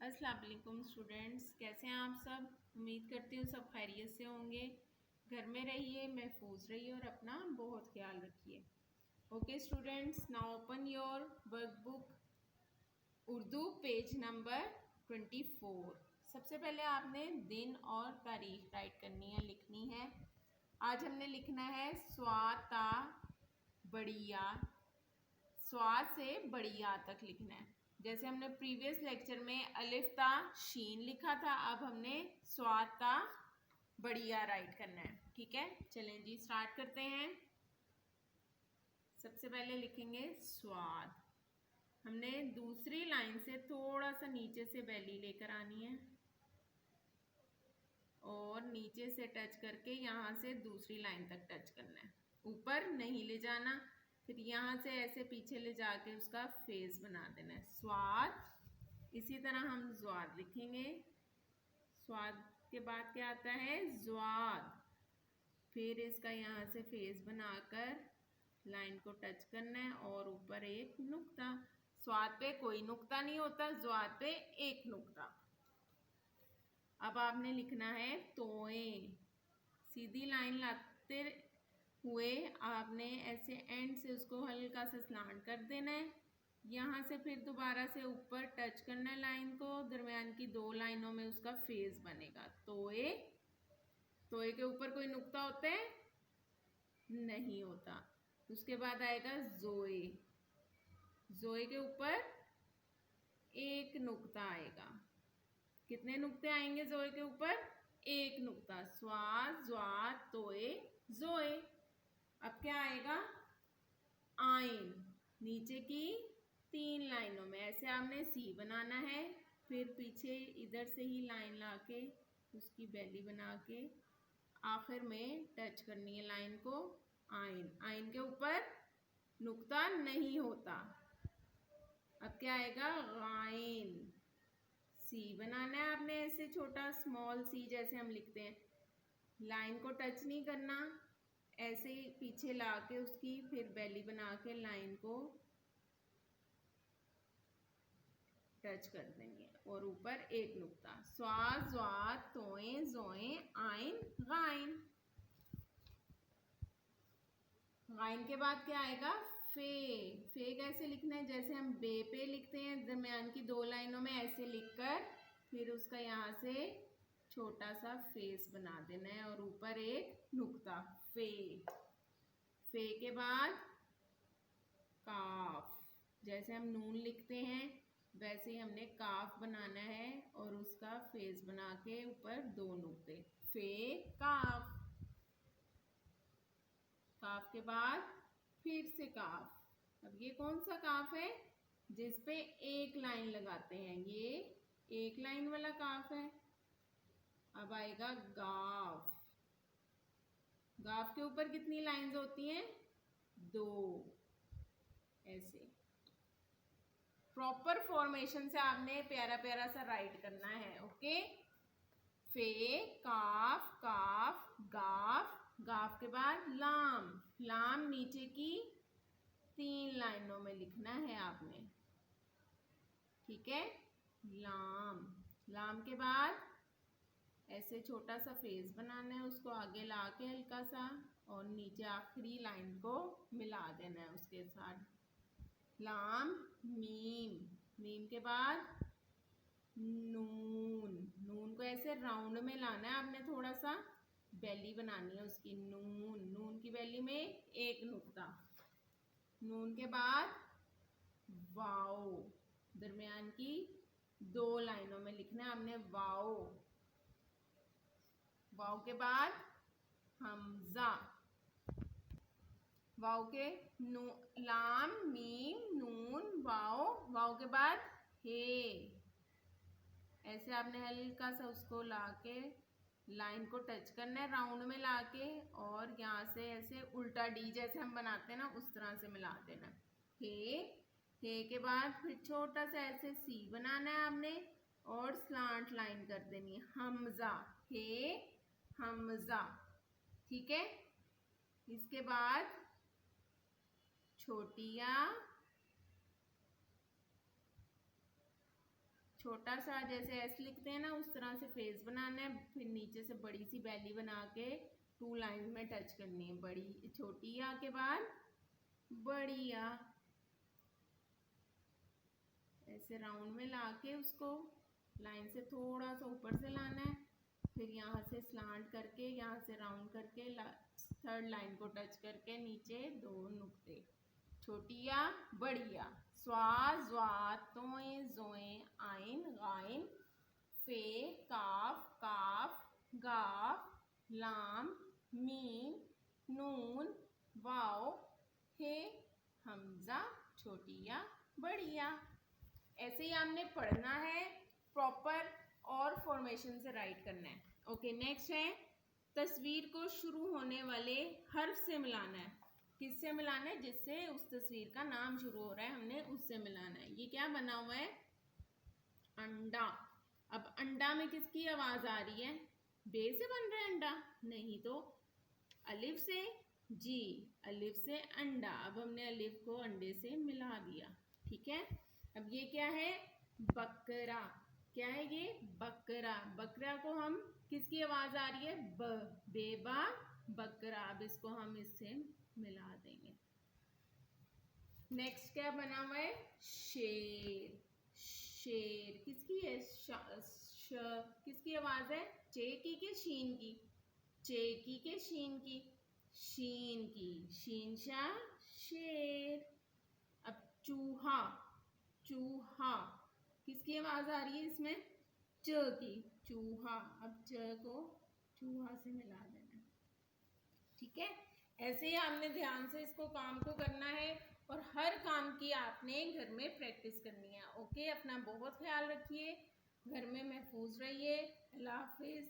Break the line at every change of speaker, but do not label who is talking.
अस्सलाम वालेकुम स्टूडेंट्स, कैसे हैं आप सब। उम्मीद करती हूँ सब खैरियत से होंगे। घर में रहिए, महफूज रहिए और अपना बहुत ख्याल रखिए। Okay students, now open your workbook Urdu page number 24। सबसे पहले आपने दिन और तारीख राइट करनी है, लिखनी है। आज हमने लिखना है स्वाता बढ़िया, स्वा से बढ़िया तक लिखना है। जैसे हमने प्रीवियस लेक्चर में अलिफ्ता शीन लिखा था, अब हमने स्वाता बढ़िया राइट करना है। ठीक है, चलें जी स्टार्ट करते हैं। सबसे पहले लिखेंगे स्वाद। हमने दूसरी लाइन से थोड़ा सा नीचे से बैली लेकर आनी है और नीचे से टच करके यहाँ से दूसरी लाइन तक टच करना है, ऊपर नहीं ले जाना। फिर यहाँ से ऐसे पीछे ले जाके उसका फेस बना देना है, स्वाद। इसी तरह हम ज्वाद लिखेंगे। स्वाद के बाद क्या आता है, ज्वाद। फिर इसका यहाँ से फेस बनाकर लाइन को टच करना है और ऊपर एक नुक्ता। स्वाद पे कोई नुक्ता नहीं होता, ज्वाद पे एक नुक्ता। अब आपने लिखना है तोए। सीधी लाइन लाते हुए आपने ऐसे एंड से उसको हल्का सा स्लांट कर देना है। यहाँ से फिर दोबारा से ऊपर टच करना है लाइन को, दरमियान की दो लाइनों में उसका फेस बनेगा। तोए, तोए के ऊपर कोई नुक्ता होता है? नहीं होता। उसके बाद आएगा जोए। जोए के ऊपर एक नुक्ता आएगा। कितने नुक्ते आएंगे जोए के ऊपर? एक नुक्ता। स्वा ज्वा तोए जोए। अब क्या आएगा, आइन। नीचे की तीन लाइनों में ऐसे आपने सी बनाना है, फिर पीछे इधर से ही लाइन लाके उसकी बेली बना के आखिर में टच करनी है लाइन को। आइन, आइन के ऊपर नुक्ता नहीं होता। अब क्या आएगा, गाइन। सी बनाना है आपने, ऐसे छोटा स्मॉल सी जैसे हम लिखते हैं। लाइन को टच नहीं करना, ऐसे ही पीछे लाके उसकी फिर बेली बना के लाइन को टच कर देंगे और ऊपर एक नुक्ता। स्वा ज्वा तोए जोए आइन गाइन। गाइन के बाद क्या आएगा, फे। फे कैसे लिखना है, जैसे हम बे पे लिखते हैं, दरमियान की दो लाइनों में ऐसे लिखकर फिर उसका यहाँ से छोटा सा फेस बना देना है और ऊपर एक नुक्ता। फे। फे के बाद काफ। जैसे हम नून लिखते हैं वैसे ही हमने काफ बनाना है और उसका फेस बना के ऊपर दो नुक्ते। फे काफ। काफ के बाद फिर से काफ। अब ये कौन सा काफ है, जिस पे एक लाइन लगाते हैं, ये एक लाइन वाला काफ है। अब आएगा गाफ। गाफ के ऊपर कितनी लाइंस होती हैं, दो। ऐसे प्रॉपर फॉर्मेशन से आपने प्यारा प्यारा सा राइट करना है। ओके, फे काफ काफ गाफ। गाफ के बाद लाम। लाम नीचे की तीन लाइनों में लिखना है आपने। ठीक है, लाम। लाम के बाद ऐसे छोटा सा फेस बनाना है, उसको आगे ला के हल्का सा और नीचे आखिरी लाइन को मिला देना है उसके साथ। लाम मीम। मीम के बाद नून। नून को ऐसे राउंड में लाना है आपने, थोड़ा सा बेली बनानी है उसकी। नून। नून की बेली में एक नुक्ता। नून के बाद वाओ। दरमियान की दो लाइनों में लिखना है आपने, वाओ। वाओ के बाद हमजा। वाओ के लाम मीम नून वाओ। वाओ के बाद हे। ऐसे आपने हल्का सा उसको लाके लाइन को टच करना है राउंड में लाके और यहाँ से ऐसे उल्टा डी जैसे हम बनाते हैं ना, उस तरह से मिला देना। हे। हे के बाद फिर छोटा सा ऐसे सी बनाना है आपने और स्लांट लाइन कर देनी है, हमजा। हे हमजा। ठीक है, इसके बाद छोटी या छोटा सा जैसे एस लिखते हैं ना उस तरह से फेस बनाना है। फिर नीचे से बड़ी सी बैली बना के 2 लाइन में टच करनी है। बड़ी छोटी आ के बाद बड़ी आ, ऐसे राउंड में लाके उसको लाइन से थोड़ा सा ऊपर से लाना है। फिर यहाँ से स्लांट करके यहाँ से राउंड करके थर्ड लाइन को टच करके नीचे 2 नुक्ते, छोटिया बड़िया, स्वा ज्वा तोए जोए आइन गाइन, फे काफ काफ गाफ लाम मीम नून वाओ हे हमजा छोटिया बड़िया। ऐसे ही हमने पढ़ना है प्रॉपर और फॉर्मेशन से राइट करना है। ओके, नेक्स्ट है तस्वीर को शुरू होने वाले हर्फ से मिलाना है। किससे मिलाना है? जिससे उस तस्वीर का नाम शुरू हो रहा है हमने उससे मिलाना है। ये क्या बना हुआ है? अंडा। अब अंडा में किसकी आवाज आ रही है? बे से बन रहा है अंडा? नहीं तो अलिफ से। जी, अलिफ से अंडा। अब हमने अलिफ को अंडे से मिला दिया। ठीक है, अब ये क्या है? बकरा। क्या है ये? बकरा। बकरा को हम किसकी आवाज आ रही है? ब, बेबा बकरा। अब इसको हम इससे मिला देंगे। नेक्स्ट क्या बना हुआ है? शेर। शेर किसकी है? किसकी आवाज है? चे की के शीन की? चे की के शीन की? शीन की। शीन शाह शेर। अब चूहा। चूहा किसकी आवाज आ रही है इसमें? च की, चूहा। अब च को चूहा से मिला देना। ठीक है, ऐसे ही हमने ध्यान से इसको काम को करना है और हर काम की आपने घर में प्रैक्टिस करनी है। ओके, अपना बहुत ख्याल रखिए, घर में महफूज रहिए। अल्लाह हाफिज।